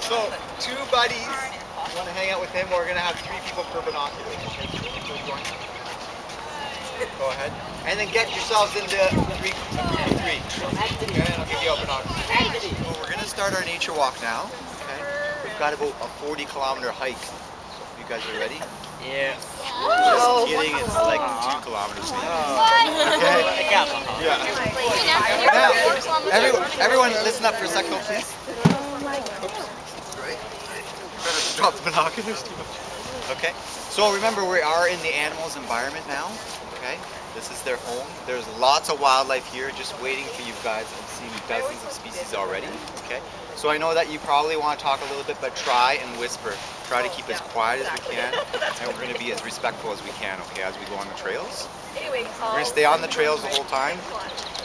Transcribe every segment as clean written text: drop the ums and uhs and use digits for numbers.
So, two buddies. You want to hang out with him? We're going to have 3 people per binoculars. Okay, so keep those going. Go ahead. And then get yourselves into 3. Okay, and I'll give you a binocular. So we're going to start our nature walk now. Okay. We've got about a 40-kilometer hike. You guys are ready? Yeah. Just kidding, it's like 2 kilometers. Okay. Yeah. Now, everyone listen up for a second, please. Oops. Right. You better drop the binoculars. Okay. So remember, we are in the animals' environment now. Okay. This is their home. There's lots of wildlife here just waiting for you guys. I've seen dozens of species already. Okay. So I know that you probably want to talk a little bit, but try and whisper. Try to keep as quiet as we can, and we're going to be as respectful as we can, okay, as we go on the trails. We're going to stay on the trails the whole time.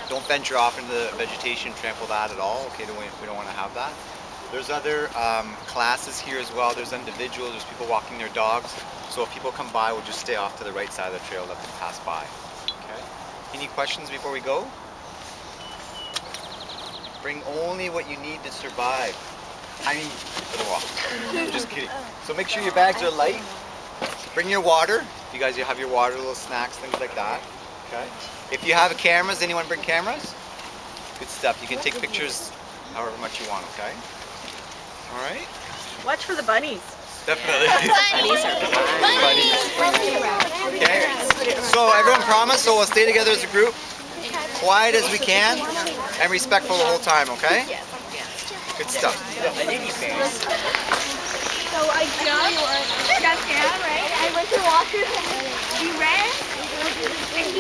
Don't venture off into the vegetation, trample that at all, okay, we don't want to have that. There's other classes here as well. There's individuals, there's people walking their dogs. So if people come by, we'll just stay off to the right side of the trail, let them pass by. Okay. Any questions before we go? Bring only what you need to survive. I mean, for the walk. Just kidding. So make sure your bags are light. Bring your water. You guys, you have your water, little snacks, things like that. Okay. If you have cameras, anyone bring cameras? Good stuff. You can take pictures however much you want. Okay. All right. Watch for the bunnies. Definitely. Bunnies are bunnies. Okay. So everyone promise. So we'll stay together as a group, quiet as we can, and respectful the whole time. Okay. Good stuff. So I jumped down, right? I went to water and he ran. And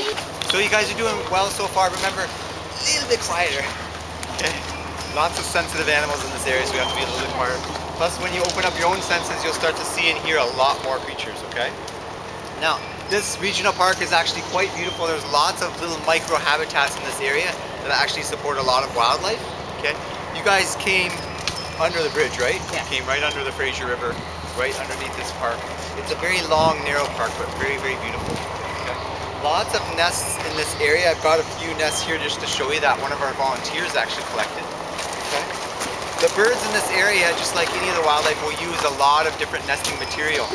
so you guys are doing well so far. Remember, a little bit quieter. Okay. Lots of sensitive animals in this area, so we have to be a little bit quieter. Plus, when you open up your own senses, you'll start to see and hear a lot more creatures. Okay. Now, this regional park is actually quite beautiful. There's lots of little micro habitats in this area that actually support a lot of wildlife. Okay. You guys came under the bridge, right? Yeah. You came right under the Fraser River, right underneath this park. It's a very long, narrow park, but very, very beautiful. Okay. Lots of nests in this area. I've got a few nests here just to show you that one of our volunteers actually collected. Okay. The birds in this area, just like any of the wildlife, will use a lot of different nesting material.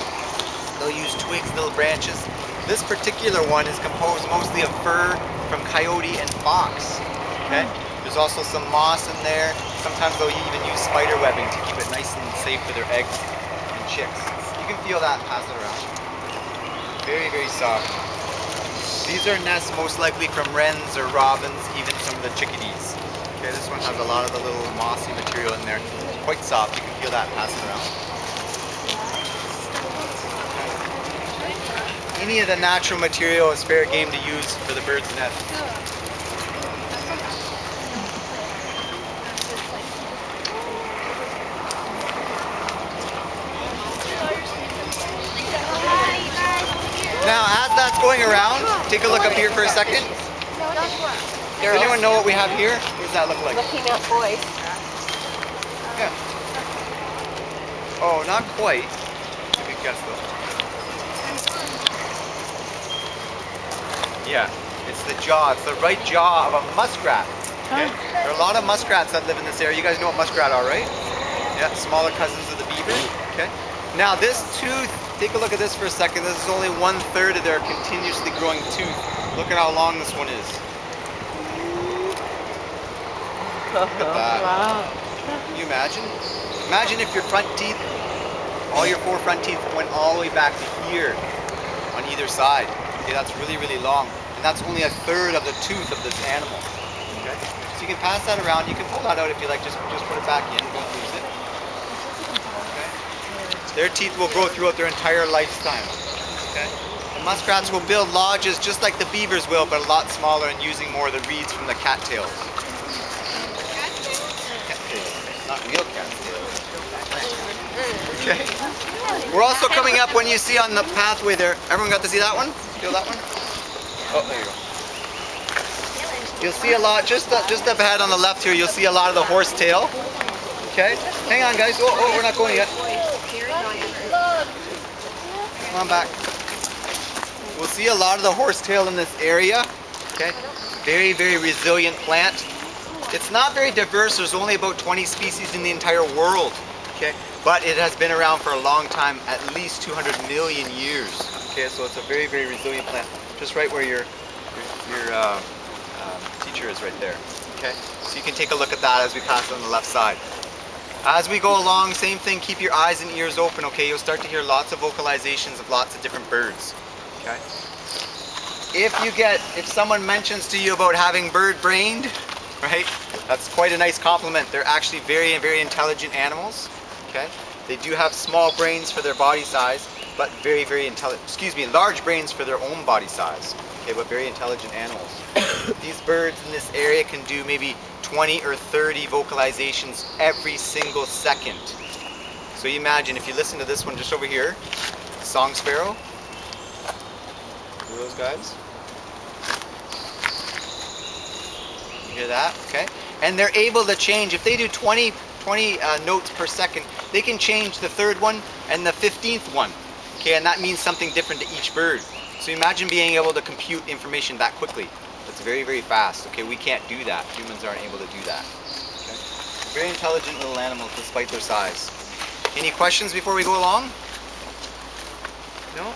They'll use twigs, little branches. This particular one is composed mostly of fur from coyote and fox. Okay. There's also some moss in there. Sometimes they'll even use spider webbing to keep it nice and safe for their eggs and chicks. You can feel that, pass it around. Very, very soft. These are nests most likely from wrens or robins, even some of the chickadees. Okay, this one has a lot of the little mossy material in there. It's quite soft, you can feel that, pass it around. Any of the natural material is fair game to use for the bird's nest. Now, as that's going around, take a look up here for a second. Does anyone know what we have here? What does that look like? Looking at boys. Yeah. Oh, not quite. Good guess though. Yeah, it's the jaw. It's the right jaw of a muskrat. Okay? There are a lot of muskrats that live in this area. You guys know what muskrat are, right? Yeah, smaller cousins of the beaver. Okay. Now this tooth, take a look at this for a second. This is only 1/3 of their continuously growing tooth. Look at how long this one is. Look at that. Wow. Can you imagine? Imagine if your front teeth, all your 4 front teeth went all the way back to here on either side. Okay, that's really, really long. And that's only 1/3 of the tooth of this animal. Okay? So you can pass that around. You can pull that out if you like. Just put it back in. Don't lose it. Their teeth will grow throughout their entire lifetime. Okay? The muskrats will build lodges just like the beavers will, but a lot smaller and using more of the reeds from the cattails. Cattails, not real cattails. Okay. We're also coming up when you see on the pathway there. Everyone got to see that one? Feel that one? Oh, there you go. You'll see a lot, just up ahead on the left here, you'll see a lot of the horsetail. Okay? Hang on guys. Oh, we're not going yet. Come on back. We'll see a lot of the horsetail in this area. Okay, very, very resilient plant. It's not very diverse. There's only about 20 species in the entire world. Okay, but it has been around for a long time, at least 200 million years. Okay, so it's a very, very resilient plant. Just right where your teacher is right there. Okay, so you can take a look at that as we pass on the left side. As we go along, same thing, keep your eyes and ears open, okay? You'll start to hear lots of vocalizations of lots of different birds, okay? If someone mentions to you about having bird-brained, right? That's quite a nice compliment. They're actually very, very intelligent animals, okay? They do have small brains for their body size, but very, very intelligent, large brains for their own body size, okay, but very intelligent animals. These birds in this area can do maybe 20 or 30 vocalizations every single second. So you imagine if you listen to this one just over here, song sparrow. Hear those guys? You hear that? Okay. And they're able to change, if they do 20 notes per second, they can change the third one and the 15th one. Okay, and that means something different to each bird. So imagine being able to compute information that quickly. That's very, very fast. Okay, we can't do that. Humans aren't able to do that. Okay? Very intelligent little animals despite their size. Any questions before we go along? No?